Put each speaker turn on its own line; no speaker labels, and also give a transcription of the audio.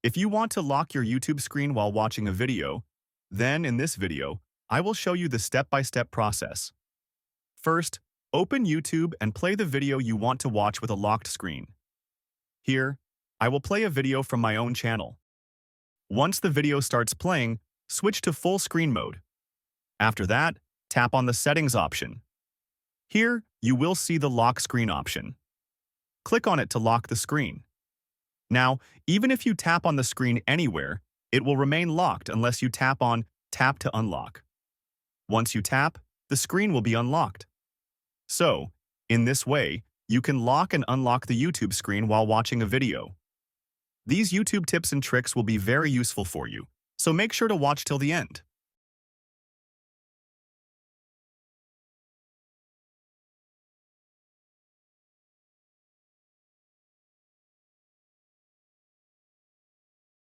If you want to lock your YouTube screen while watching a video, then in this video, I will show you the step-by-step process. First, open YouTube and play the video you want to watch with a locked screen. Here, I will play a video from my own channel. Once the video starts playing, switch to full screen mode. After that, tap on the Settings option. Here, you will see the Lock Screen option. Click on it to lock the screen. Now, even if you tap on the screen anywhere, it will remain locked unless you tap on Tap to Unlock. Once you tap, the screen will be unlocked. So, in this way, you can lock and unlock the YouTube screen while watching a video. These YouTube tips and tricks will be very useful for you, so make sure to watch till the end.